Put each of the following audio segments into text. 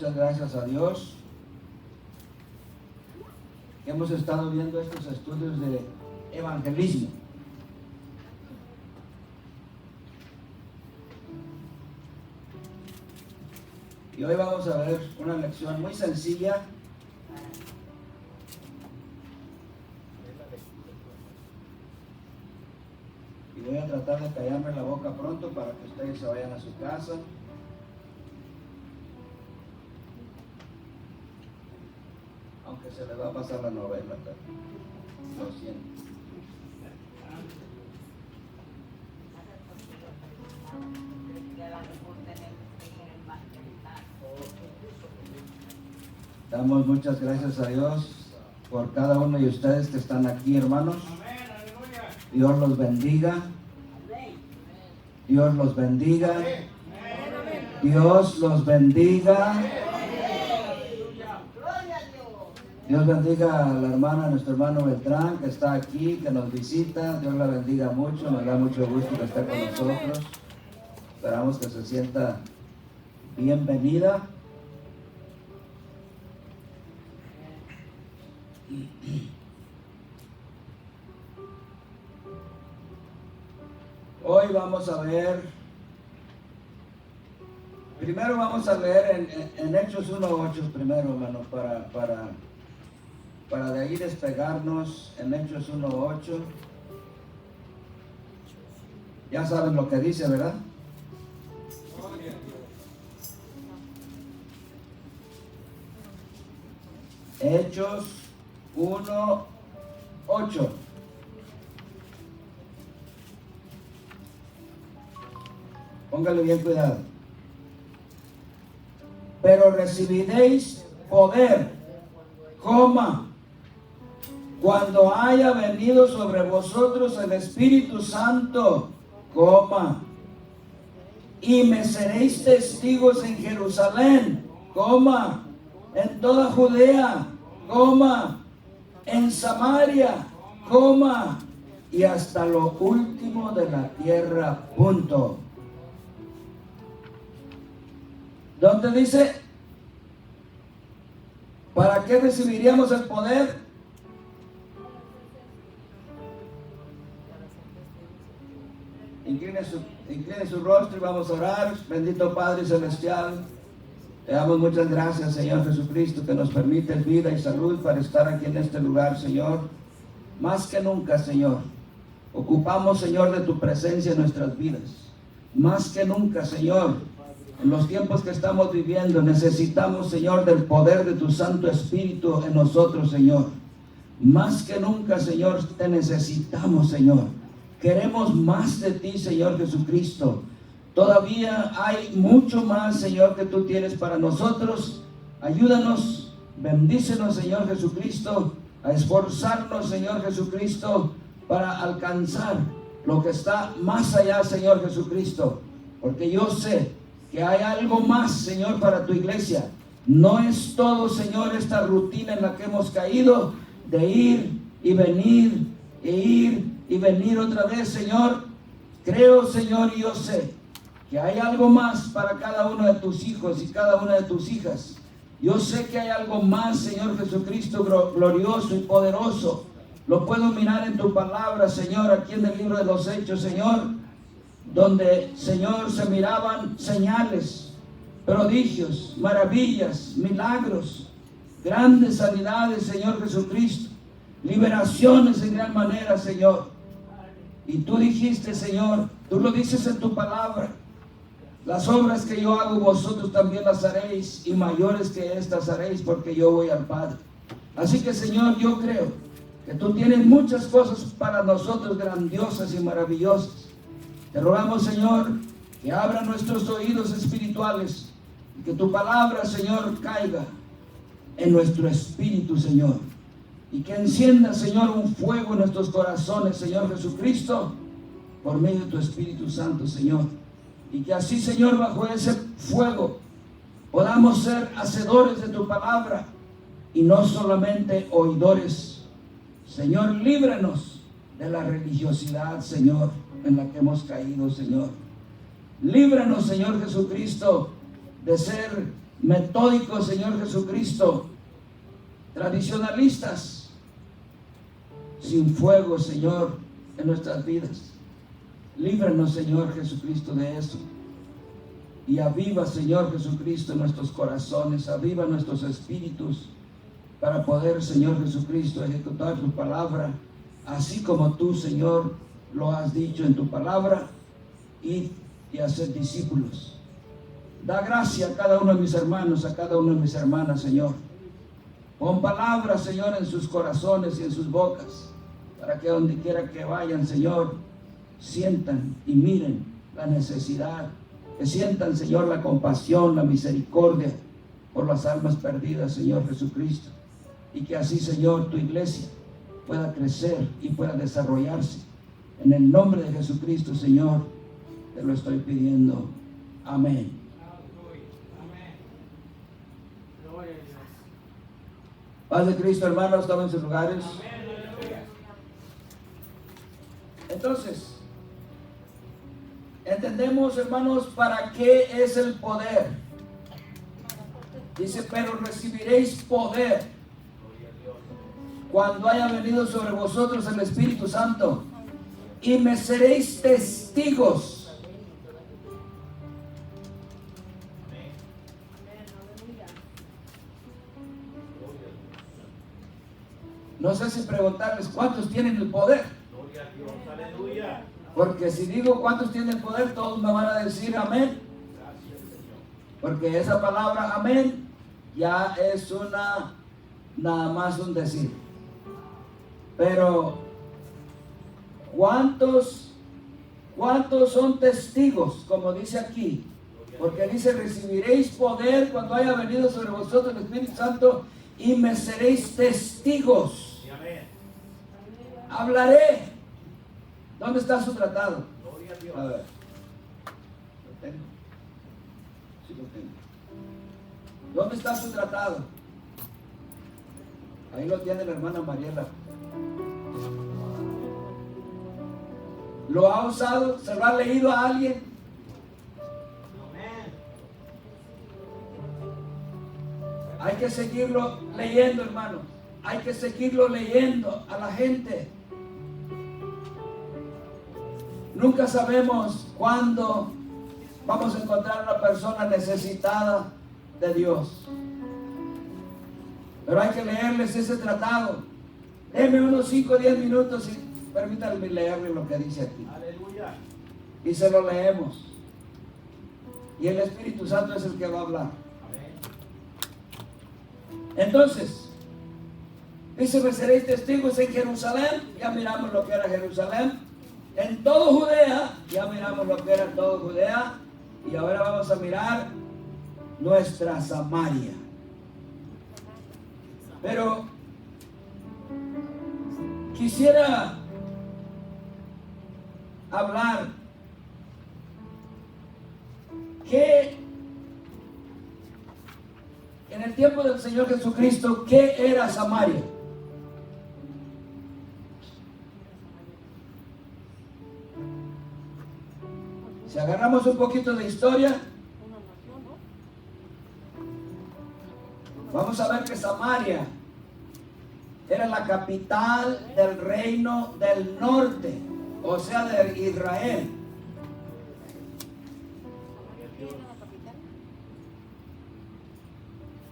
muchas gracias a Dios. Hemos estado viendo estos estudios de evangelismo. Y hoy vamos a ver una lección muy sencilla. Y voy a tratar de callarme la boca pronto para que ustedes se vayan a su casa. Aunque se les va a pasar la novela, pero lo siento. Damos muchas gracias a Dios por cada uno de ustedes que están aquí, hermanos. Dios los bendiga. Dios los bendiga. Dios los bendiga. Dios bendiga a la hermana, a nuestro hermano Beltrán, que está aquí, que nos visita. Dios la bendiga mucho, nos da mucho gusto que esté con nosotros. Esperamos que se sienta bienvenida. Hoy vamos a ver, primero vamos a leer en Hechos 1:8 primero, hermano, para de ahí despegarnos en Hechos 1:8. Ya saben lo que dice, ¿verdad? Hechos 1:8. Póngale bien cuidado. Pero recibiréis poder, cuando haya venido sobre vosotros el Espíritu Santo, y me seréis testigos en Jerusalén, en toda Judea, en Samaria, y hasta lo último de la tierra, punto. ¿Dónde dice? ¿Para qué recibiríamos el poder? Incline su rostro y vamos a orar. Bendito Padre Celestial, te damos muchas gracias, Señor Jesucristo, que nos permite vida y salud para estar aquí en este lugar, Señor. Más que nunca, Señor, ocupamos, Señor, de tu presencia en nuestras vidas. Más que nunca, Señor, en los tiempos que estamos viviendo, necesitamos, Señor, del poder de tu Santo Espíritu en nosotros, Señor. Más que nunca, Señor, te necesitamos, Señor. Queremos más de ti, Señor Jesucristo. Todavía hay mucho más, Señor, que tú tienes para nosotros. Ayúdanos, bendícenos, Señor Jesucristo, a esforzarnos, Señor Jesucristo, para alcanzar lo que está más allá, Señor Jesucristo. Porque yo sé que hay algo más, Señor, para tu iglesia. No es todo, Señor, esta rutina en la que hemos caído de ir y venir, e ir y venir otra vez, Señor. Creo, Señor, y yo sé que hay algo más para cada uno de tus hijos y cada una de tus hijas. Yo sé que hay algo más, Señor Jesucristo, glorioso y poderoso. Lo puedo mirar en tu palabra, Señor, aquí en el libro de los Hechos, Señor, donde, Señor, se miraban señales, prodigios, maravillas, milagros, grandes sanidades, Señor Jesucristo, liberaciones en gran manera, Señor. Y tú dijiste, Señor, tú lo dices en tu palabra: las obras que yo hago, vosotros también las haréis, y mayores que estas haréis, porque yo voy al Padre. Así que, Señor, yo creo que tú tienes muchas cosas para nosotros grandiosas y maravillosas. Te rogamos, Señor, que abra nuestros oídos espirituales y que tu palabra, Señor, caiga en nuestro espíritu, Señor, y que encienda, Señor, un fuego en nuestros corazones, Señor Jesucristo, por medio de tu Espíritu Santo, Señor. Y que así, Señor, bajo ese fuego podamos ser hacedores de tu palabra y no solamente oidores. Señor, líbranos de la religiosidad, Señor, en la que hemos caído, Señor. Líbranos, Señor Jesucristo, de ser metódicos, Señor Jesucristo, tradicionalistas, sin fuego, Señor, en nuestras vidas. Líbranos, Señor Jesucristo, de eso. Y aviva, Señor Jesucristo, nuestros corazones, aviva nuestros espíritus, para poder, Señor Jesucristo, ejecutar tu palabra, así como tú, Señor, lo has dicho en tu palabra, y hacer discípulos. Da gracia a cada uno de mis hermanos, a cada una de mis hermanas, Señor. Pon palabras, Señor, en sus corazones y en sus bocas, para que donde quiera que vayan, Señor, sientan y miren la necesidad, que sientan, Señor, la compasión, la misericordia por las almas perdidas, Señor Jesucristo, y que así, Señor, tu iglesia pueda crecer y pueda desarrollarse. En el nombre de Jesucristo, Señor, te lo estoy pidiendo. Amén. Paz de Cristo, hermanos, tomen sus lugares. Entonces, entendemos, hermanos, para qué es el poder. Dice, pero recibiréis poder cuando haya venido sobre vosotros el Espíritu Santo, y me seréis testigos. No sé si preguntarles cuántos tienen el poder. Porque si digo cuántos tienen el poder, todos me van a decir amén. Porque esa palabra amén ya es nada más un decir. Pero ¿cuántos son testigos? Como dice aquí. Porque dice, recibiréis poder cuando haya venido sobre vosotros el Espíritu Santo, y me seréis testigos. Hablaré. ¿Dónde está su tratado? A ver. ¿Lo tengo? Sí, lo tengo. ¿Dónde está su tratado? Ahí lo tiene la hermana Mariela. ¿Lo ha usado? ¿Se lo ha leído a alguien? Hay que seguirlo leyendo, hermano. Hay que seguirlo leyendo a la gente. Nunca sabemos cuándo vamos a encontrar a una persona necesitada de Dios. Pero hay que leerles ese tratado. Denme unos 5 o 10 minutos y permítanme leerle lo que dice aquí. Aleluya. Y se lo leemos. Y el Espíritu Santo es el que va a hablar. Entonces, dice, me seréis testigos en Jerusalén. Ya miramos lo que era Jerusalén. En todo Judea. Ya miramos lo que era todo Judea. Y ahora vamos a mirar nuestra Samaria. Pero quisiera hablar que en el tiempo del Señor Jesucristo, ¿qué era Samaria? Si agarramos un poquito de historia, vamos a ver que Samaria era la capital del reino del norte, o sea, de Israel.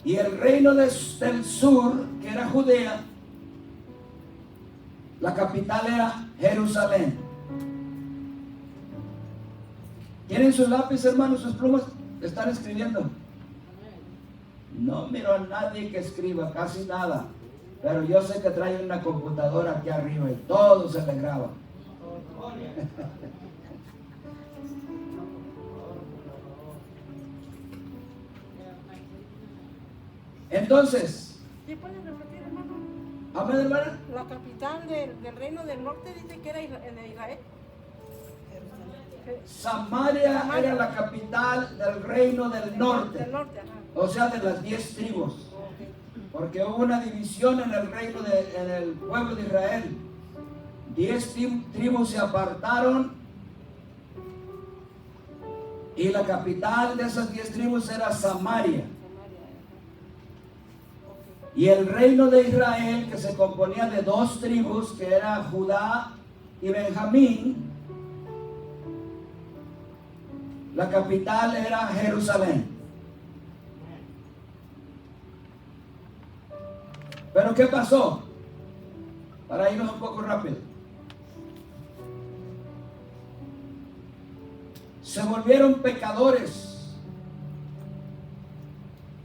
Y el reino del sur, que era Judea, la capital era Jerusalén. ¿Tienen sus lápices, hermanos, sus plumas? ¿Están escribiendo? No miro a nadie que escriba, casi nada. Pero yo sé que trae una computadora aquí arriba y todo se le graba. Entonces, ¿sí pueden repetir, hermano? Amén, hermana. La capital del reino del norte dice que era de Israel. Samaria era la capital del reino del norte. Del norte, ajá. O sea, de las 10 tribus. Porque hubo una división en el reino en el pueblo de Israel. 10 tribus se apartaron. Y la capital de esas 10 tribus era Samaria. Y el reino de Israel, que se componía de dos tribus, que era Judá y Benjamín, la capital era Jerusalén. Pero ¿qué pasó? Para irnos un poco rápido. Se volvieron pecadores.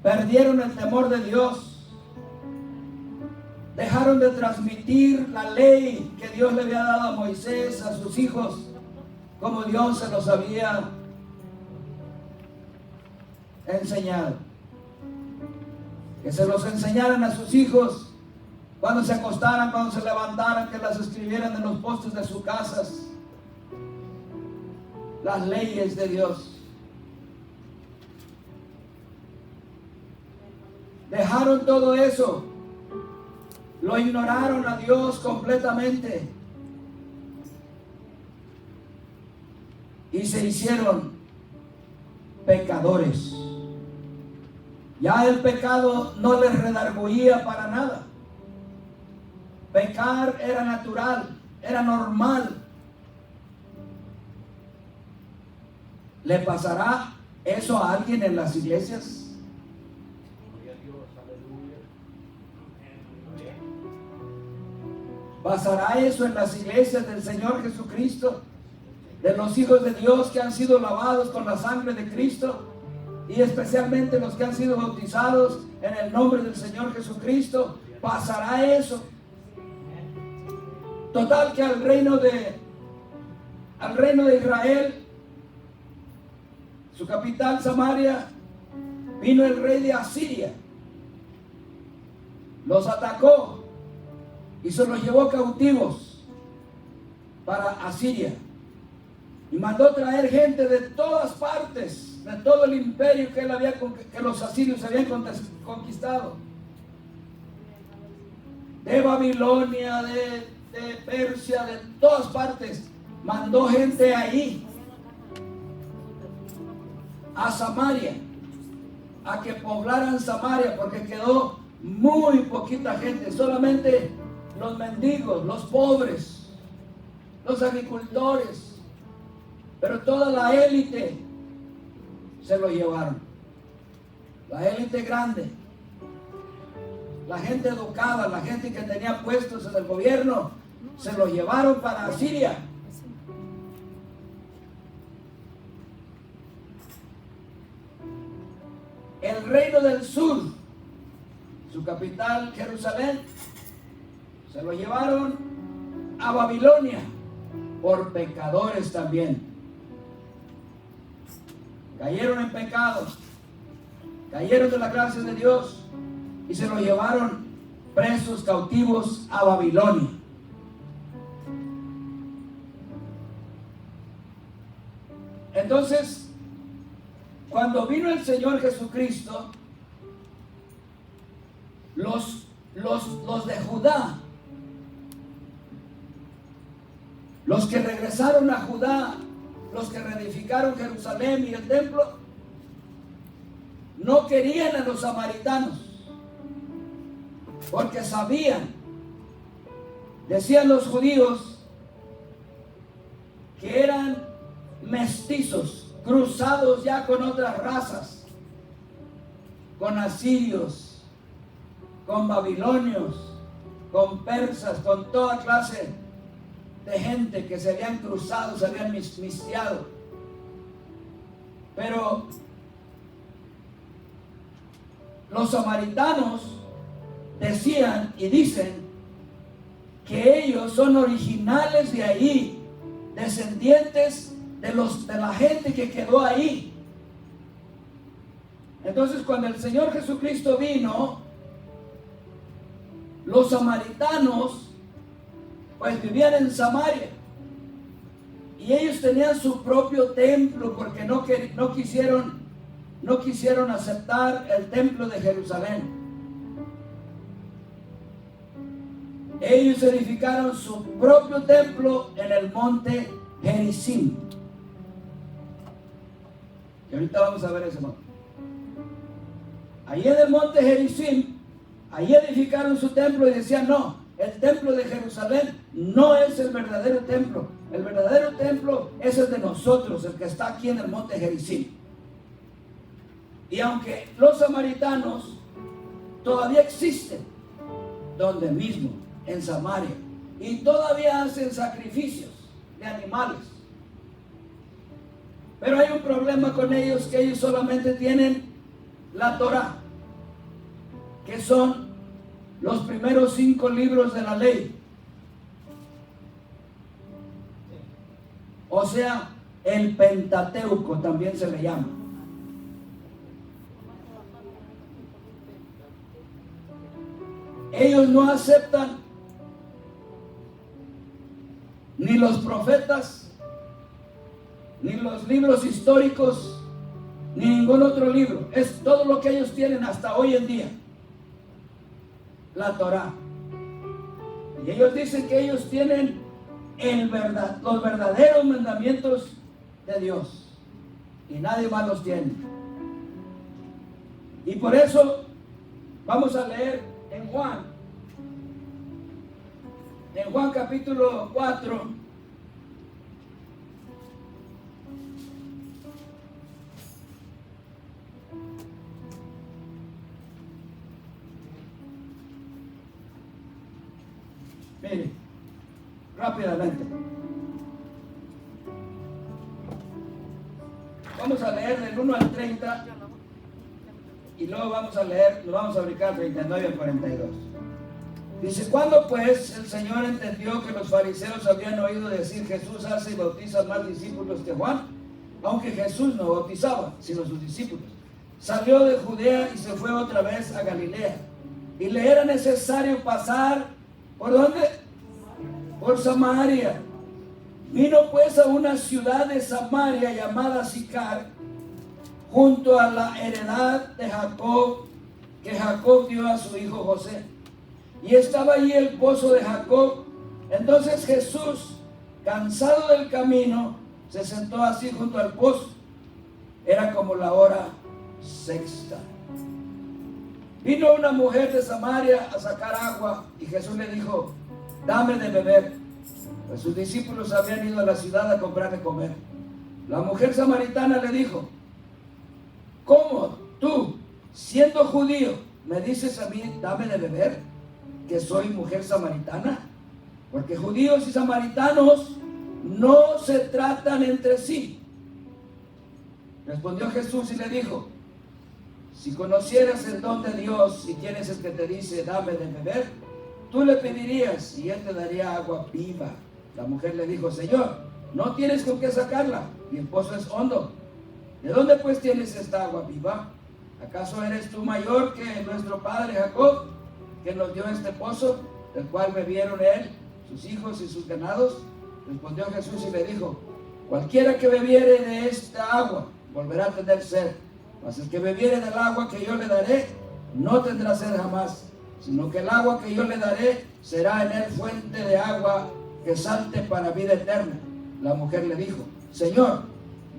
Perdieron el temor de Dios. Dejaron de transmitir la ley que Dios le había dado a Moisés, a sus hijos, como Dios se los había enseñado. Que se los enseñaran a sus hijos cuando se acostaran, cuando se levantaran, que las escribieran en los postes de sus casas. Las leyes de Dios. Dejaron todo eso. Lo ignoraron a Dios completamente. Y se hicieron pecadores. Ya el pecado no les redarguía para nada. Pecar era natural, era normal. ¿Le pasará eso a alguien en las iglesias? ¿Pasará eso en las iglesias del Señor Jesucristo? De los hijos de Dios que han sido lavados con la sangre de Cristo, y especialmente los que han sido bautizados en el nombre del Señor Jesucristo. ¿Pasará eso? Total que al reino de Israel, su capital Samaria, vino el rey de Asiria, los atacó y se los llevó cautivos para Asiria, y mandó traer gente de todas partes, de todo el imperio que los asirios habían conquistado, de Babilonia, de Persia, de todas partes. Mandó gente ahí a Samaria, a que poblaran Samaria, porque quedó muy poquita gente, solamente los mendigos, los pobres, los agricultores, pero toda la élite se lo llevaron. La élite grande, la gente educada, la gente que tenía puestos en el gobierno, se lo llevaron para Asiria. El reino del sur, su capital Jerusalén, se lo llevaron a Babilonia por pecadores también. Cayeron en pecado, cayeron de la gracia de Dios y se lo llevaron presos, cautivos a Babilonia. Entonces, cuando vino el Señor Jesucristo, los de Judá, los que regresaron a Judá, los que reedificaron Jerusalén y el templo, no querían a los samaritanos, porque sabían, decían los judíos, que eran mestizos, cruzados ya con otras razas, con asirios, con babilonios, con persas, con toda clase de gente que se habían cruzado, se habían mixteado. Pero los samaritanos decían y dicen que ellos son originales de ahí, descendientes de la gente que quedó ahí. Entonces, cuando el Señor Jesucristo vino, los samaritanos pues vivían en Samaria, y ellos tenían su propio templo, porque no quisieron aceptar el templo de Jerusalén. Ellos edificaron su propio templo en el monte Gerizim, que ahorita vamos a ver ese monte. Ahí en el monte Gerizim Ahí edificaron su templo y decían, no, el templo de Jerusalén no es el verdadero templo. El verdadero templo es el de nosotros, el que está aquí en el monte Gerizim. Y aunque los samaritanos todavía existen, donde mismo, en Samaria, y todavía hacen sacrificios de animales. Pero hay un problema con ellos, que ellos solamente tienen la Torá, que son los primeros 5 libros de la ley. O sea, el Pentateuco también se le llama. Ellos no aceptan ni los profetas, ni los libros históricos, ni ningún otro libro. Es todo lo que ellos tienen hasta hoy en día, la Torá. Y ellos dicen que ellos tienen los verdaderos mandamientos de Dios, y nadie más los tiene. Y por eso vamos a leer en Juan capítulo 4, mire, rápidamente. Vamos a leer del 1 al 30 y luego vamos a leer, nos vamos a brincar 39 al 42. Dice, cuando pues el Señor entendió que los fariseos habían oído decir, Jesús hace y bautiza más discípulos que Juan, aunque Jesús no bautizaba, sino sus discípulos, salió de Judea y se fue otra vez a Galilea. Y le era necesario pasar, ¿por dónde? Por Samaria. Vino pues a una ciudad de Samaria llamada Sicar, junto a la heredad de Jacob, que Jacob dio a su hijo José. Y estaba allí el pozo de Jacob. Entonces Jesús, cansado del camino, se sentó así junto al pozo. Era como la hora sexta. Vino una mujer de Samaria a sacar agua, y Jesús le dijo, dame de beber, pues sus discípulos habían ido a la ciudad a comprar de comer. La mujer samaritana le dijo, ¿cómo tú, siendo judío, me dices a mí, dame de beber, que soy mujer samaritana? Porque judíos y samaritanos no se tratan entre sí. Respondió Jesús y le dijo, si conocieras el don de Dios y quién es el que te dice, dame de beber, tú le pedirías y él te daría agua viva. La mujer le dijo, Señor, no tienes con qué sacarla y el pozo es hondo. ¿De dónde pues tienes esta agua viva? ¿Acaso eres tú mayor que nuestro padre Jacob, que nos dio este pozo, del cual bebieron él, sus hijos y sus ganados? Respondió Jesús y le dijo, cualquiera que bebiere de esta agua volverá a tener sed, mas el que bebiere del agua que yo le daré no tendrá sed jamás, sino que el agua que yo le daré será en él fuente de agua que salte para vida eterna. La mujer le dijo, Señor,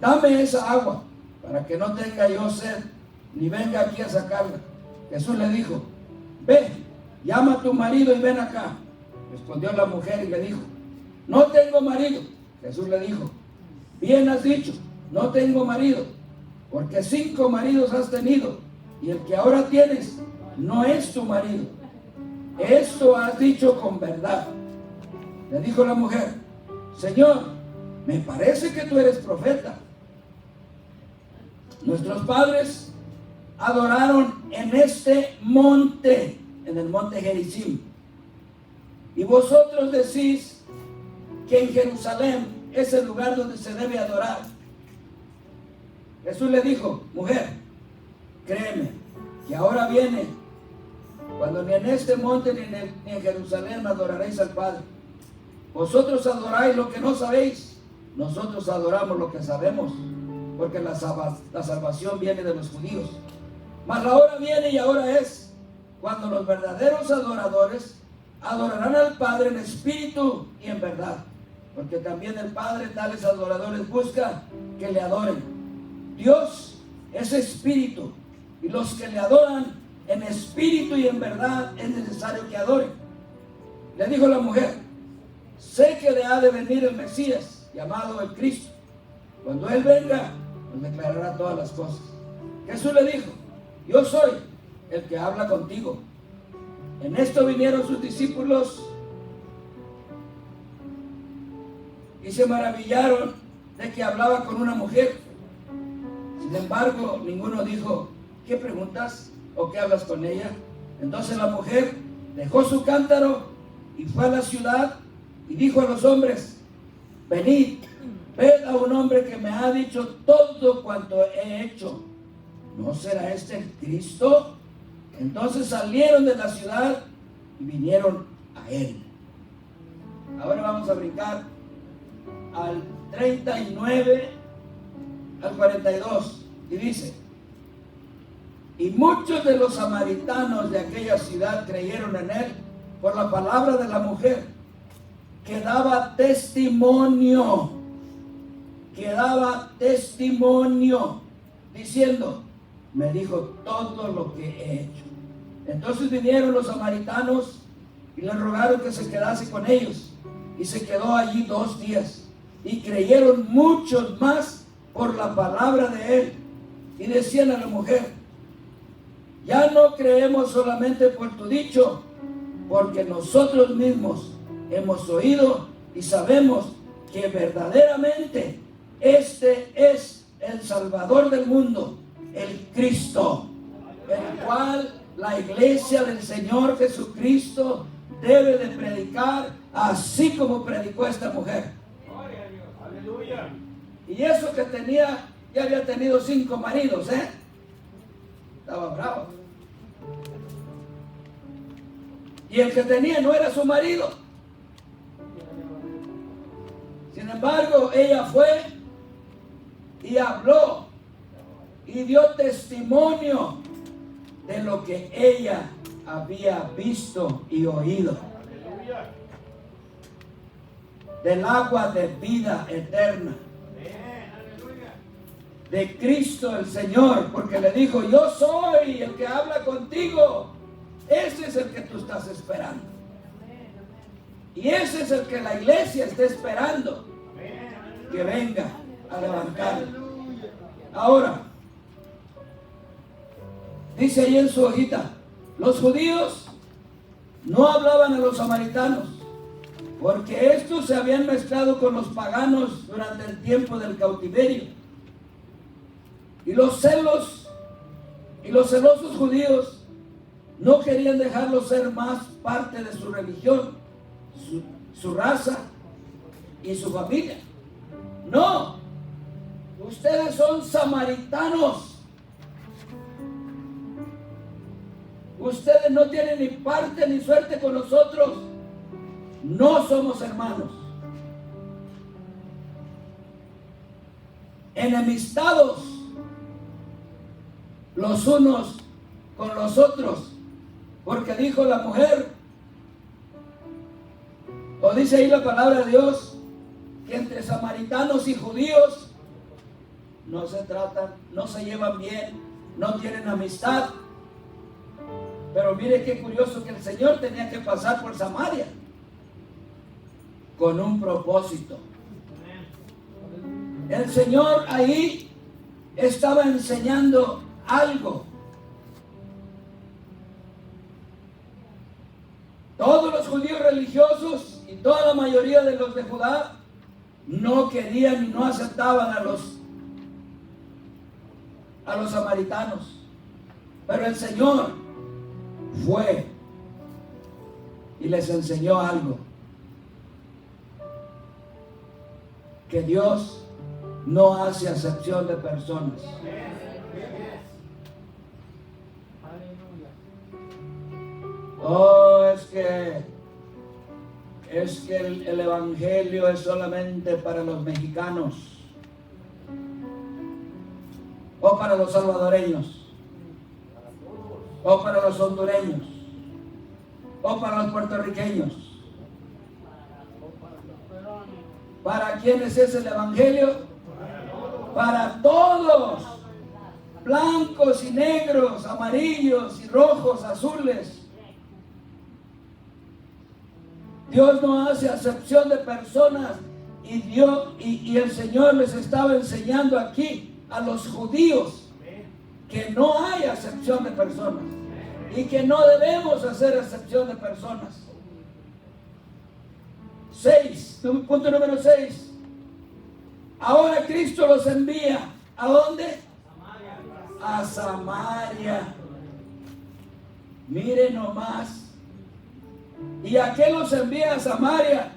dame esa agua para que no tenga yo sed, ni venga aquí a sacarla. Jesús le dijo, ve, llama a tu marido y ven acá. Respondió la mujer y le dijo, no tengo marido. Jesús le dijo, bien has dicho, no tengo marido, porque 5 maridos has tenido, y el que ahora tienes no es tu marido. Esto has dicho con verdad. Le dijo la mujer, Señor, me parece que tú eres profeta. Nuestros padres adoraron en este monte, en el monte Gerizim, y vosotros decís que en Jerusalén es el lugar donde se debe adorar. Jesús le dijo, mujer, créeme, que ahora viene cuando ni en este monte ni en Jerusalén adoraréis al Padre. Vosotros adoráis lo que no sabéis, nosotros adoramos lo que sabemos, porque la salvación viene de los judíos. Mas la hora viene y ahora es, cuando los verdaderos adoradores adorarán al Padre en espíritu y en verdad, porque también el Padre tales adoradores busca que le adoren. Dios es espíritu, y los que le adoran en espíritu y en verdad es necesario que adoren. Le dijo la mujer: sé que le ha de venir el Mesías, llamado el Cristo. Cuando Él venga, nos declarará todas las cosas. Jesús le dijo: yo soy el que habla contigo. En esto vinieron sus discípulos y se maravillaron de que hablaba con una mujer. Sin embargo, ninguno dijo: ¿qué preguntas o qué hablas con ella? Entonces la mujer dejó su cántaro y fue a la ciudad y dijo a los hombres: venid, ved a un hombre que me ha dicho todo cuanto he hecho. ¿No será este el Cristo? Entonces salieron de la ciudad y vinieron a él. Ahora vamos a brincar al 39 al 42 y dice: y muchos de los samaritanos de aquella ciudad creyeron en él por la palabra de la mujer, que daba testimonio, diciendo: me dijo todo lo que he hecho. Entonces vinieron los samaritanos y le rogaron que se quedase con ellos, y se quedó allí 2 días, y creyeron muchos más por la palabra de él, y decían a la mujer: ya no creemos solamente por tu dicho, porque nosotros mismos hemos oído y sabemos que verdaderamente este es el Salvador del mundo, el Cristo, el cual la iglesia del Señor Jesucristo debe de predicar, así como predicó esta mujer. Aleluya. Y eso que tenía, ya había tenido 5 maridos, estaba bravo. Y el que tenía no era su marido. Sin embargo, ella fue y habló y dio testimonio de lo que ella había visto y oído. Aleluya. Del agua de vida eterna. Aleluya. De Cristo el Señor, porque le dijo: yo soy el que habla contigo. Ese es el que tú estás esperando. Y ese es el que la iglesia está esperando, que venga a levantar. Ahora, dice ahí en su hojita: los judíos no hablaban a los samaritanos, porque estos se habían mezclado con los paganos durante el tiempo del cautiverio. Y los celosos judíos no querían dejarlos ser más parte de su religión, su raza y su familia. No, ustedes son samaritanos. Ustedes no tienen ni parte ni suerte con nosotros. No somos hermanos. Enemistados los unos con los otros, porque dijo la mujer, o dice ahí la palabra de Dios, que entre samaritanos y judíos no se tratan, no se llevan bien, no tienen amistad. Pero mire qué curioso que el Señor tenía que pasar por Samaria con un propósito. El Señor ahí estaba enseñando algo. Todos los judíos religiosos y toda la mayoría de los de Judá no querían y no aceptaban a los samaritanos. Pero el Señor fue y les enseñó algo: que Dios no hace acepción de personas. Oh, es que el evangelio es solamente para los mexicanos, o para los salvadoreños, o para los hondureños, o para los puertorriqueños. ¿Para quiénes es el evangelio? Para todos. blancos y negros, amarillos y rojos, azules. Dios no hace acepción de personas y el Señor les estaba enseñando aquí a los judíos que no hay acepción de personas y que no debemos hacer acepción de personas. 6, punto número 6. Ahora Cristo los envía. ¿A dónde? A Samaria. Mire nomás. ¿Y a qué los envía a Samaria?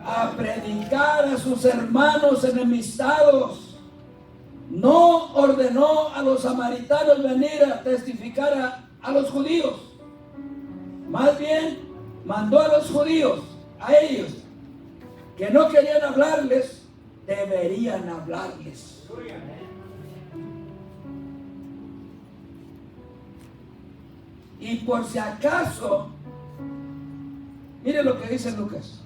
A predicar a sus hermanos enemistados. No ordenó a los samaritanos venir a testificar a los judíos. Más bien mandó a los judíos, a ellos, que no querían hablarles, deberían hablarles. Y por si acaso, mire lo que dice Lucas.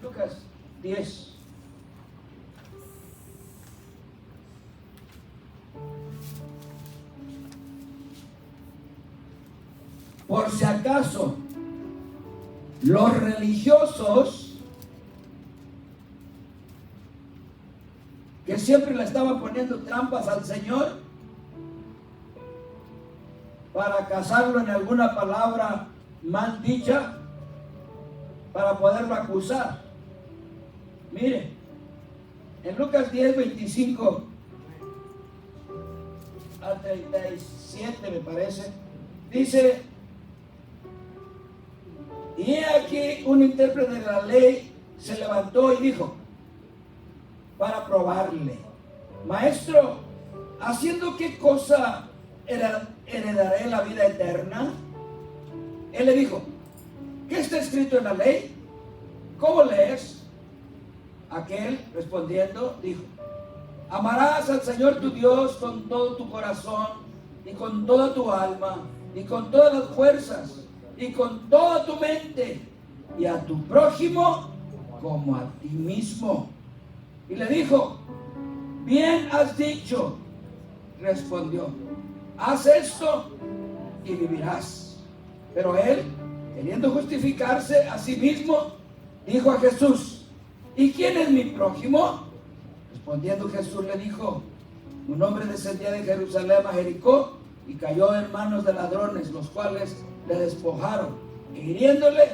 Lucas 10. Por si acaso, los religiosos que siempre le estaban poniendo trampas al Señor para casarlo en alguna palabra mal dicha, para poderlo acusar. Mire, en Lucas 10, 25 al 37 me parece, dice: y he aquí un intérprete de la ley se levantó y dijo, para probarle: Maestro, ¿haciendo qué cosa heredaré la vida eterna? Él le dijo: ¿qué está escrito en la ley? ¿Cómo lees? Aquel respondiendo dijo: amarás al Señor tu Dios con todo tu corazón y con toda tu alma y con todas las fuerzas y con toda tu mente, y a tu prójimo como a ti mismo. Y le dijo: bien has dicho. Respondió: haz esto y vivirás. Pero él, queriendo justificarse a sí mismo, dijo a Jesús: ¿y quién es mi prójimo? Respondiendo Jesús le dijo: un hombre descendía de Jerusalén a Jericó y cayó en manos de ladrones, los cuales le despojaron, y hiriéndole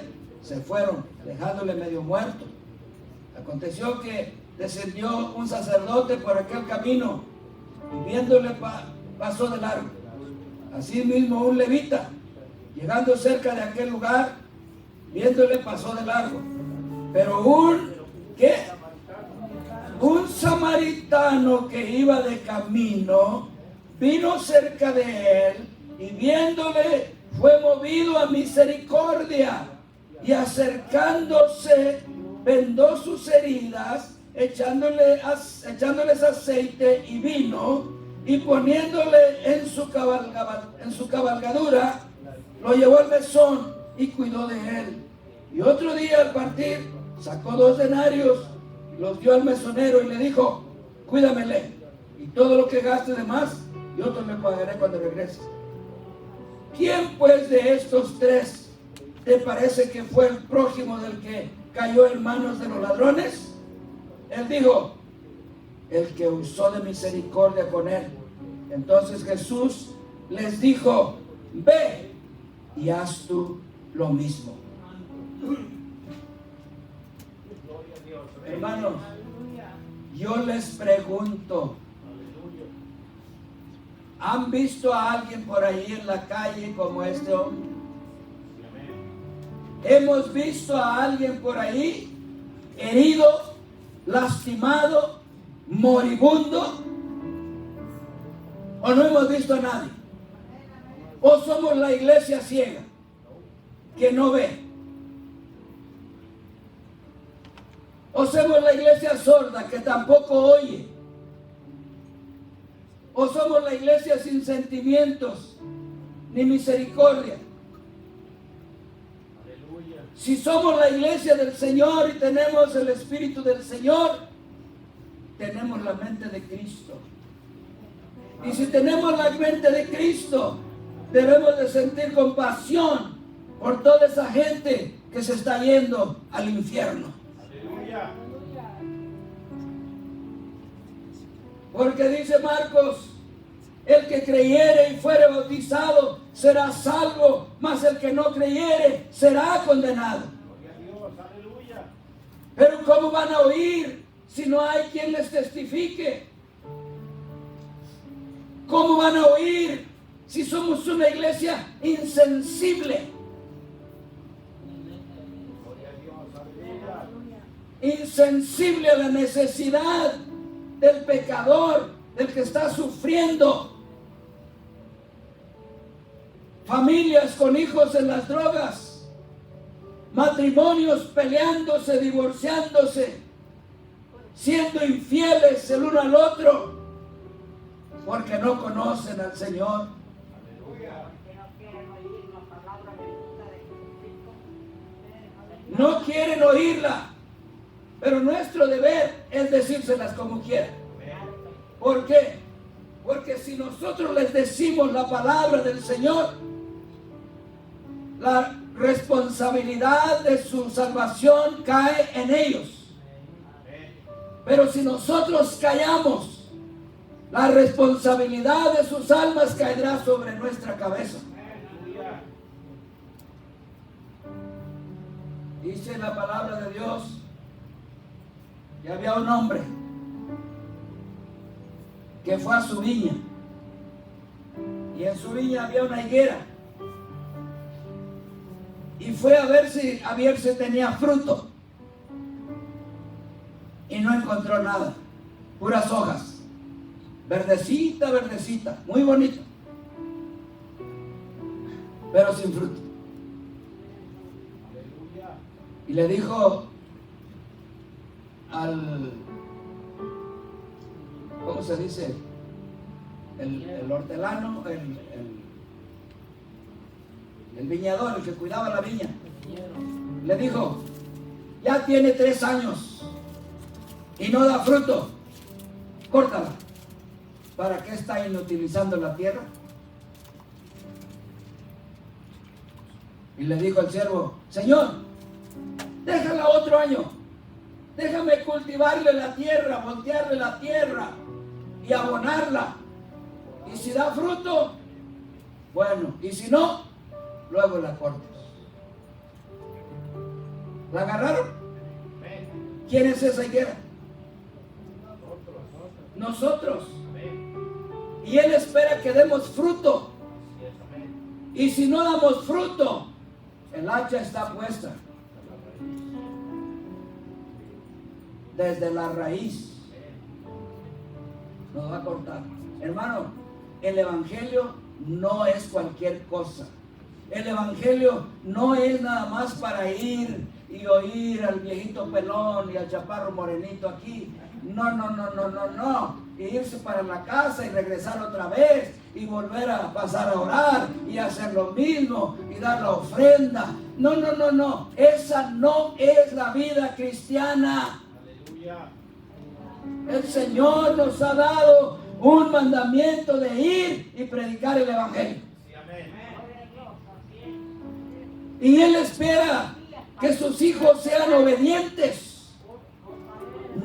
se fueron, dejándole medio muerto. Aconteció que descendió un sacerdote por aquel camino y viéndole pasó de largo. Asimismo un levita, llegando cerca de aquel lugar, viéndole pasó de largo. Pero un samaritano que iba de camino vino cerca de él y viéndole fue movido a misericordia, y acercándose vendó sus heridas, echándoles aceite y vino, y poniéndole en su cabalgadura, lo llevó al mesón y cuidó de él. Y otro día al partir sacó 2 denarios, los dio al mesonero y le dijo: cuídamele, y todo lo que gaste de más yo te lo pagaré cuando regrese. ¿Quién pues de estos 3 te parece que fue el prójimo del que cayó en manos de los ladrones? Él dijo: el que usó de misericordia con él. Entonces Jesús les dijo: ve y haz tú lo mismo. Hermanos, yo les pregunto, ¿han visto a alguien por ahí en la calle como este hombre? ¿Hemos visto a alguien por ahí herido, lastimado, moribundo? ¿O no hemos visto a nadie? ¿O somos la iglesia ciega que no ve? ¿O somos la iglesia sorda que tampoco oye? ¿O somos la iglesia sin sentimientos ni misericordia? Si somos la iglesia del Señor y tenemos el Espíritu del Señor, tenemos la mente de Cristo. Y si tenemos la mente de Cristo, debemos de sentir compasión por toda esa gente que se está yendo al infierno. Aleluya. Porque dice Marcos, el que creyere y fuere bautizado será salvo, mas el que no creyere será condenado. Gloria a Dios. Aleluya. Pero ¿cómo van a oír si no hay quien les testifique? ¿Cómo van a oír si somos una iglesia insensible? Gloria a Dios. Aleluya. Insensible a la necesidad del pecador, del que está sufriendo. Familias con hijos en las drogas, matrimonios peleándose, divorciándose, siendo infieles el uno al otro, porque no conocen al Señor. Aleluya. No quieren oírla, pero nuestro deber es decírselas como quieran. ¿Por qué? Porque si nosotros les decimos la palabra del Señor, la responsabilidad de su salvación cae en ellos. Pero si nosotros callamos, la responsabilidad de sus almas caerá sobre nuestra cabeza. Aleluya. Dice la palabra de Dios que había un hombre que fue a su viña, y en su viña había una higuera, y fue a ver si tenía fruto, y no encontró nada, puras hojas, verdecita, verdecita, muy bonito, pero sin fruto. Aleluya. Y le dijo al, ¿cómo se dice? El hortelano, el viñador, el que cuidaba la viña. Le dijo, ya tiene 3 años y no da fruto, córtala. ¿Para qué está inutilizando la tierra? Y le dijo el siervo, Señor, déjala otro año, déjame cultivarle la tierra, voltearle la tierra y abonarla. Y si da fruto, bueno, y si no, luego la cortas. ¿La agarraron? ¿Quién es esa higuera? Nosotros. Y Él espera que demos fruto. Y si no damos fruto, el hacha está puesta desde la raíz. Nos va a cortar. Hermano, el evangelio no es cualquier cosa. El evangelio no es nada más para ir y oír al viejito pelón y al chaparro morenito aquí. No. Y irse para la casa y regresar otra vez y volver a pasar a orar y hacer lo mismo y dar la ofrenda. No. Esa no es la vida cristiana. Aleluya. El Señor nos ha dado un mandamiento de ir y predicar el evangelio. Sí, amén. Y Él espera que sus hijos sean obedientes,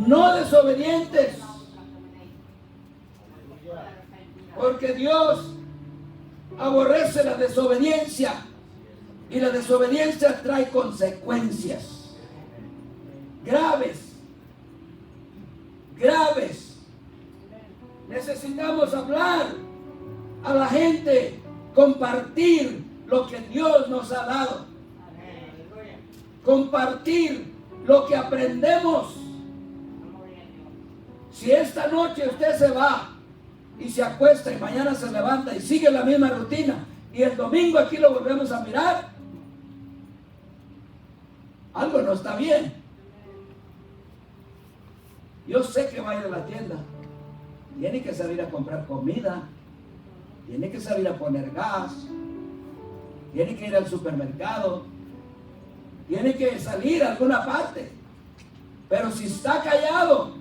no desobedientes. Porque Dios aborrece la desobediencia, y la desobediencia trae consecuencias graves. Necesitamos hablar a la gente, compartir lo que Dios nos ha dado, compartir lo que aprendemos. Si esta noche usted se va y se acuesta y mañana se levanta y sigue la misma rutina y el domingo aquí lo volvemos a mirar, algo no está bien. Yo sé que va a ir a la tienda, tiene que salir a comprar comida, tiene que salir a poner gas, tiene que ir al supermercado, tiene que salir a alguna parte. Pero si está callado,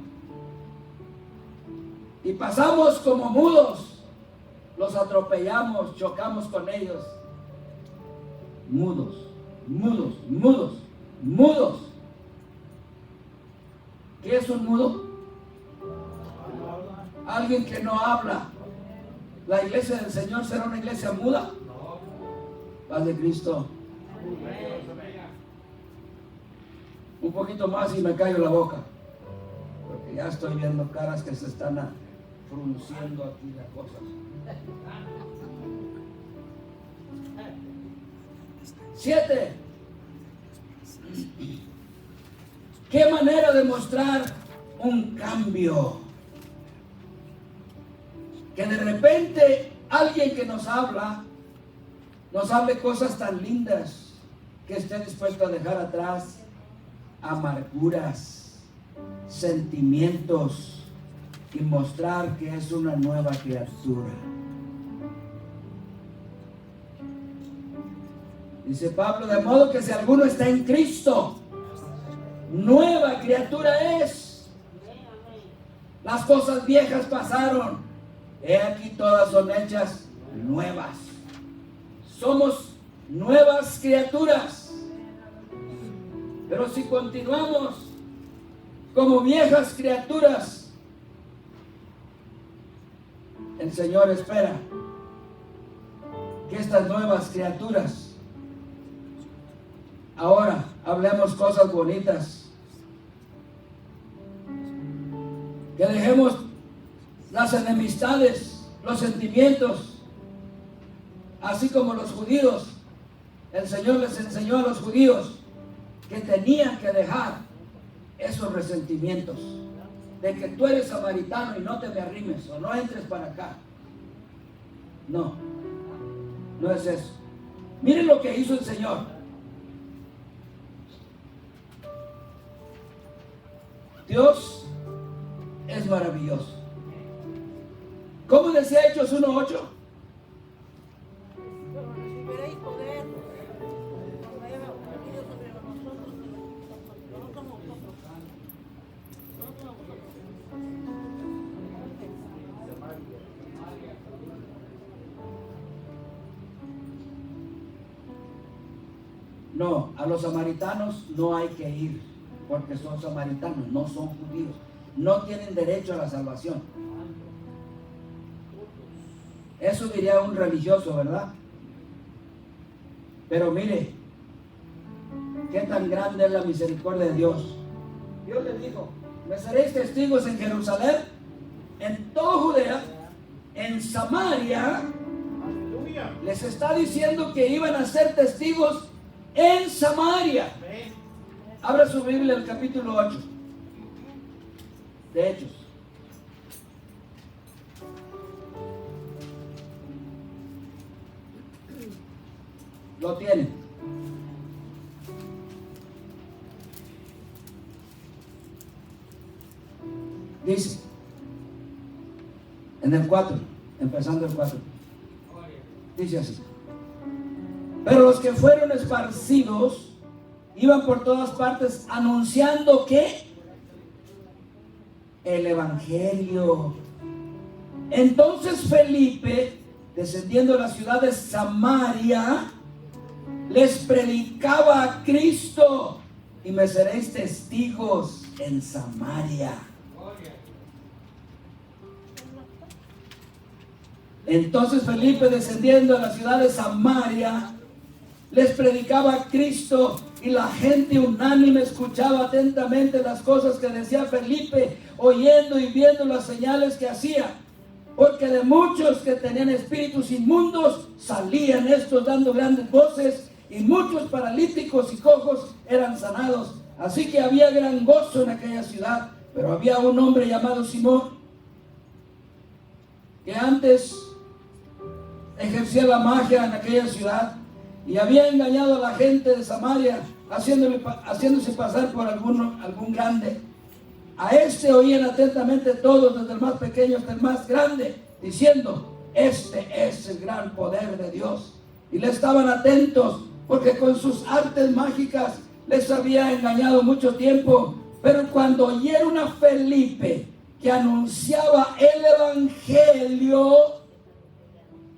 Y pasamos como mudos, los atropellamos, chocamos con ellos. Mudos, mudos, mudos, mudos. ¿Qué es un mudo? Alguien que no habla. ¿La iglesia del Señor será una iglesia muda? Paz de Cristo. Un poquito más y me callo la boca, porque ya estoy viendo caras que se están frunciendo aquí las cosas. 7. ¿Qué manera de mostrar un cambio? Que de repente alguien que nos hable cosas tan lindas, que esté dispuesto a dejar atrás amarguras, sentimientos y mostrar que es una nueva criatura. Dice Pablo, de modo que si alguno está en Cristo, nueva criatura es. Las cosas viejas pasaron, he aquí todas son hechas nuevas. Somos nuevas criaturas. Pero si continuamos como viejas criaturas, el Señor espera que estas nuevas criaturas, ahora hablemos cosas bonitas, que dejemos las enemistades, los sentimientos, así como los judíos. El Señor les enseñó a los judíos que tenían que dejar esos resentimientos de que tú eres samaritano y no te me arrimes o no entres para acá. No, no es eso. Miren lo que hizo el Señor. Dios es maravilloso. ¿Cómo decía Hechos 1:8? Pero recibiréis poder cuando haya venido sobre nosotros, no como vosotros. No, a los samaritanos no hay que ir, porque son samaritanos, no son judíos. No tienen derecho a la salvación. Eso diría un religioso, ¿verdad? Pero mire, qué tan grande es la misericordia de Dios. Dios le dijo, me seréis testigos en Jerusalén, en toda Judea, en Samaria. Aleluya. Les está diciendo que iban a ser testigos en Samaria. Abra su Biblia al capítulo 8 de Hechos. Lo tienen. Dice en el 4, empezando el 4, dice así: pero los que fueron esparcidos iban por todas partes anunciando que el evangelio. Entonces Felipe, descendiendo de la ciudad de Samaria, les predicaba a Cristo, y me seréis testigos en Samaria. Entonces Felipe, descendiendo de la ciudad de Samaria, les predicaba a Cristo, y la gente unánime escuchaba atentamente las cosas que decía Felipe, oyendo y viendo las señales que hacía, porque de muchos que tenían espíritus inmundos salían estos dando grandes voces, y muchos paralíticos y cojos eran sanados. Así que había gran gozo en aquella ciudad. Pero había un hombre llamado Simón, que antes ejercía la magia en aquella ciudad y había engañado a la gente de Samaria, haciéndose pasar por algún grande. A este oían atentamente todos, desde el más pequeño hasta el más grande, diciendo: este es el gran poder de Dios. Y le estaban atentos, porque con sus artes mágicas les había engañado mucho tiempo. Pero cuando oyeron a Felipe que anunciaba el evangelio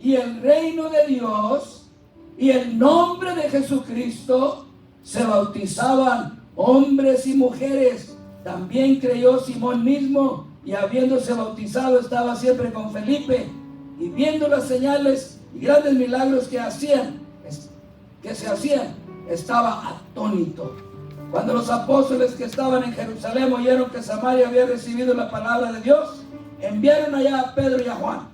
y el reino de Dios y el nombre de Jesucristo, se bautizaban hombres y mujeres. También creyó Simón mismo, y habiéndose bautizado estaba siempre con Felipe, y viendo las señales y grandes milagros que se hacían, estaba atónito. Cuando los apóstoles que estaban en Jerusalén oyeron que Samaria había recibido la palabra de Dios, enviaron allá a Pedro y a Juan,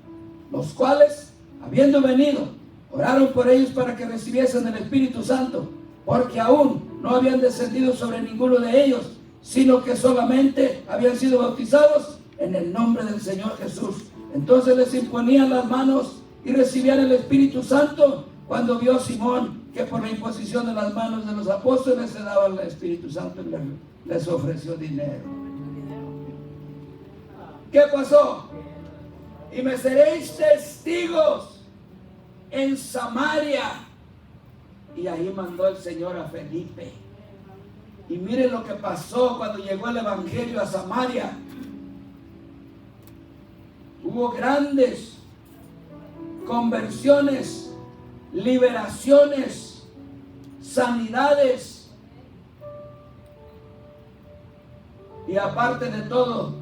los cuales, habiendo venido, oraron por ellos para que recibiesen el Espíritu Santo, porque aún no habían descendido sobre ninguno de ellos, sino que solamente habían sido bautizados en el nombre del Señor Jesús. Entonces les imponían las manos y recibían el Espíritu Santo. Cuando vio Simón que por la imposición de las manos de los apóstoles se daba el Espíritu Santo, les ofreció dinero. ¿Qué pasó? Y me seréis testigos en Samaria. Y ahí mandó el Señor a Felipe. Y miren lo que pasó cuando llegó el evangelio a Samaria. Hubo grandes conversiones, liberaciones, sanidades. Y aparte de todo,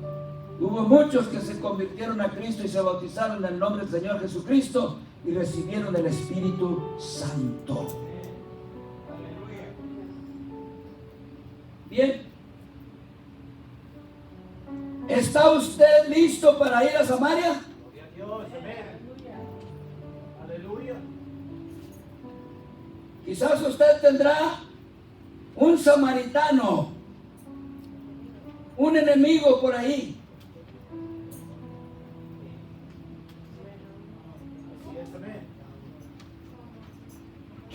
hubo muchos que se convirtieron a Cristo y se bautizaron en el nombre del Señor Jesucristo y recibieron el Espíritu Santo. Bien, ¿está usted listo para ir a Samaria? Gloria a Dios, amén. Aleluya. Quizás usted tendrá un samaritano, un enemigo por ahí, Así es, amén.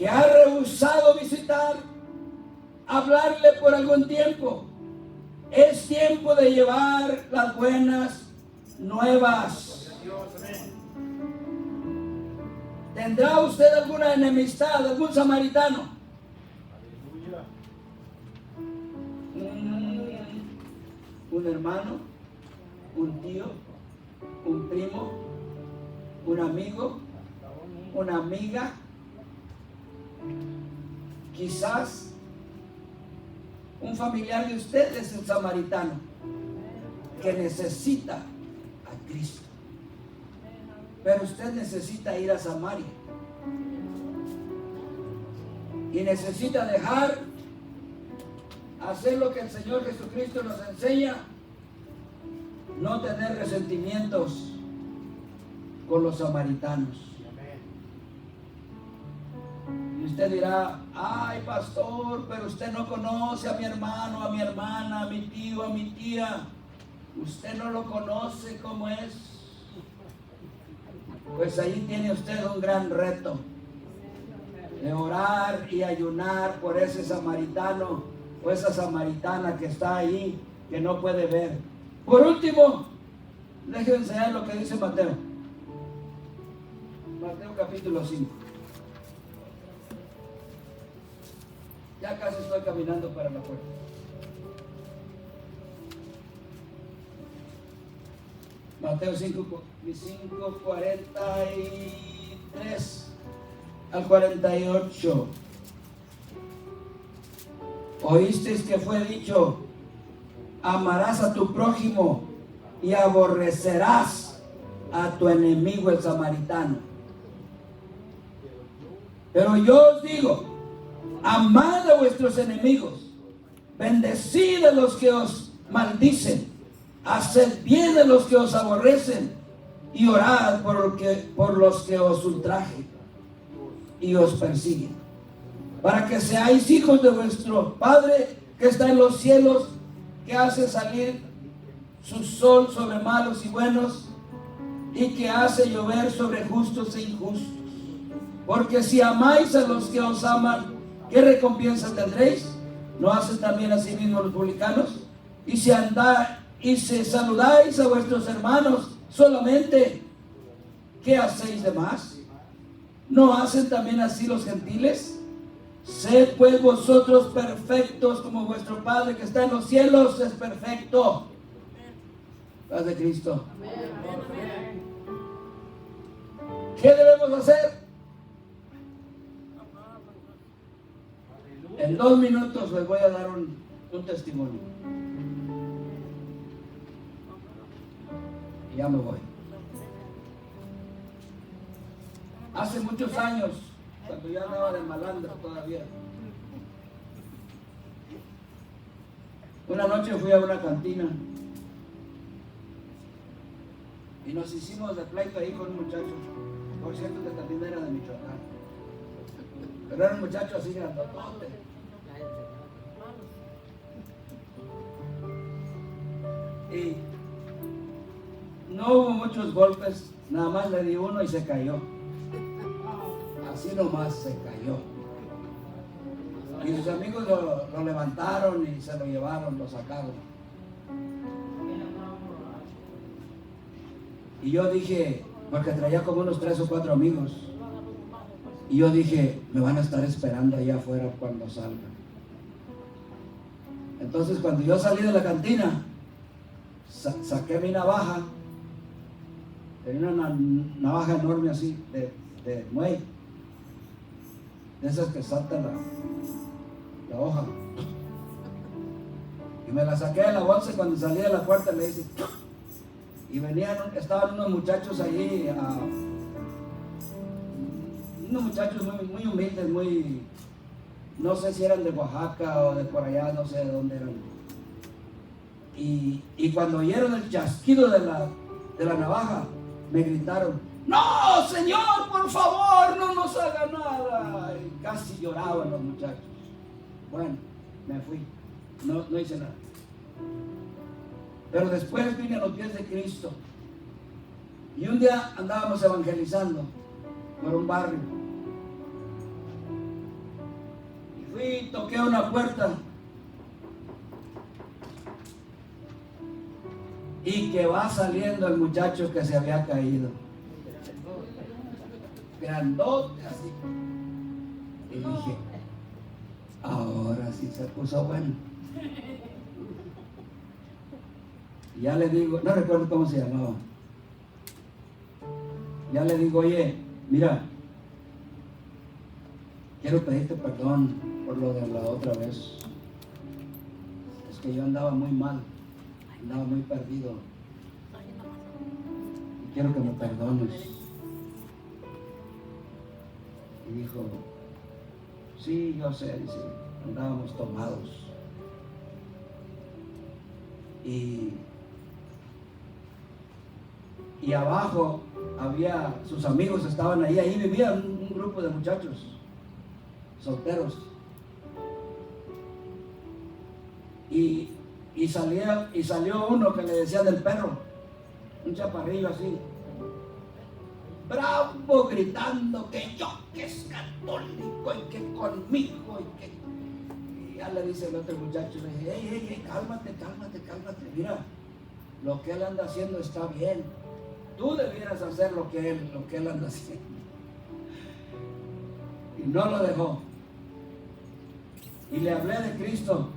que ha rehusado visitar, hablarle por algún tiempo. Es tiempo de llevar las buenas nuevas. Gloria a Dios, amén. ¿Tendrá usted alguna enemistad, algún samaritano? Aleluya. Un hermano, un tío, un primo, un amigo, una amiga, quizás un familiar de usted es el samaritano que necesita a Cristo. Pero usted necesita ir a Samaria y necesita dejar hacer lo que el Señor Jesucristo nos enseña, no tener resentimientos con los samaritanos. Y usted dirá: ay, pastor, pero usted no conoce a mi hermano, a mi hermana, a mi tío, a mi tía. Usted no lo conoce como es. Pues ahí tiene usted un gran reto de orar y ayunar por ese samaritano o esa samaritana que está ahí, que no puede ver. Por último, déjenme enseñar lo que dice Mateo. Mateo capítulo 5. Ya casi estoy caminando para la puerta. Mateo 5, 43 al 48. Oísteis que fue dicho: amarás a tu prójimo y aborrecerás a tu enemigo el samaritano. Pero yo os digo: amad a vuestros enemigos, bendecid a los que os maldicen, haced bien a los que os aborrecen, y orad por los que os ultrajen y os persiguen, para que seáis hijos de vuestro Padre que está en los cielos, que hace salir su sol sobre malos y buenos, y que hace llover sobre justos e injustos. Porque si amáis a los que os aman, ¿qué recompensa tendréis? ¿No hacen también así mismo los publicanos? Y si saludáis a vuestros hermanos solamente, ¿qué hacéis de más? ¿No hacen también así los gentiles? Sed pues vosotros perfectos, como vuestro Padre que está en los cielos es perfecto. Paz de Cristo. ¿Qué debemos hacer? En 2 minutos les voy a dar un testimonio. Y ya me voy. Hace muchos años, cuando yo andaba de malandro todavía, una noche fui a una cantina y nos hicimos de pleito ahí con un muchacho, por cierto, que también era de Michoacán, pero era un muchacho así grandotote. Y no hubo muchos golpes, nada más le di uno y se cayó. Así nomás se cayó. Y sus amigos lo levantaron y se lo llevaron, lo sacaron. Y yo dije, porque traía como unos 3 o 4 amigos, y yo dije, me van a estar esperando allá afuera cuando salga. Entonces cuando yo salí de la cantina, saqué mi navaja. Tenía una navaja enorme así, de muelle, de esas que saltan la hoja. Y me la saqué de la bolsa y cuando salí de la puerta le hice, y estaban unos muchachos allí, unos muchachos muy humildes, no sé si eran de Oaxaca o de por allá, no sé de dónde eran. Y cuando oyeron el chasquido de la navaja, me gritaron, ¡no, señor, por favor, no nos haga nada! Y casi lloraban los muchachos. Bueno, me fui, no hice nada. Pero después vine a los pies de Cristo. Y un día andábamos evangelizando por un barrio. Y fui, toqué una puerta. Y que va saliendo el muchacho que se había caído. Grandote así. Y dije, ahora sí se puso bueno. Y ya le digo, no recuerdo cómo se llamaba. Ya le digo, oye, mira, quiero pedirte perdón por lo de la otra vez. Es que yo andaba muy mal. Andaba muy perdido y quiero que me perdones. Y dijo, sí, yo sé, dice, andábamos tomados. Y abajo sus amigos estaban ahí vivía un grupo de muchachos solteros. Y salió uno que le decían el perro, un chaparrillo así, bravo, gritando que yo, que es católico y que conmigo y ya le dice el otro muchacho, le dice, hey, cálmate, mira, lo que él anda haciendo está bien, tú debieras hacer lo que él anda haciendo. Y no lo dejó. Y le hablé de Cristo.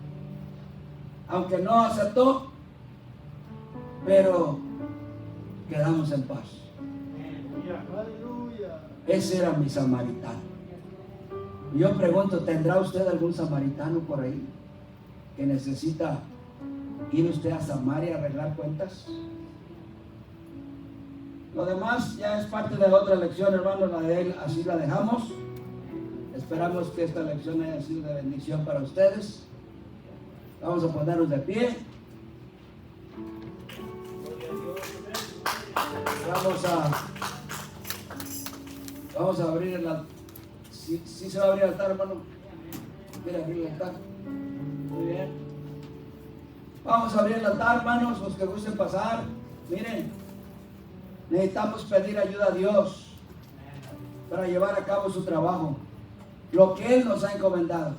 Aunque no aceptó, pero quedamos en paz. Ese era mi samaritano. Y yo pregunto, ¿tendrá usted algún samaritano por ahí que necesita ir usted a Samaria a arreglar cuentas? Lo demás ya es parte de otra lección, hermanos, la de él, así la dejamos. Esperamos que esta lección haya sido de bendición para ustedes. Vamos a ponernos de pie. Vamos a abrir el altar. ¿Sí se va a abrir el altar, hermano? ¿Quiere abrir el altar? Muy bien. Vamos a abrir el altar, hermanos, los que gusten pasar. Miren, necesitamos pedir ayuda a Dios para llevar a cabo su trabajo, lo que Él nos ha encomendado,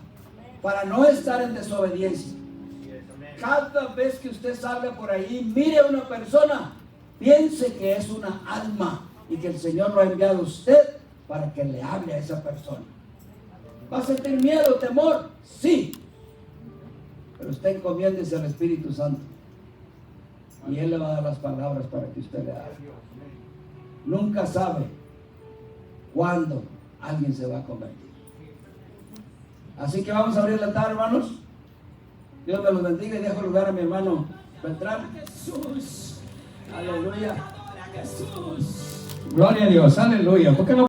para no estar en desobediencia. Cada vez que usted salga por ahí, mire a una persona, piense que es una alma y que el Señor lo ha enviado a usted para que le hable a esa persona. ¿Va a sentir miedo, temor? Sí. Pero usted encomiéndese al Espíritu Santo. Y Él le va a dar las palabras para que usted le haga. Nunca sabe cuándo alguien se va a convertir. Así que vamos a abrir el altar, hermanos. Dios me los bendiga y dejo lugar a mi hermano Beltrán. Jesús. Aleluya. Adora a Jesús. Gloria a Dios, aleluya. ¿Por qué no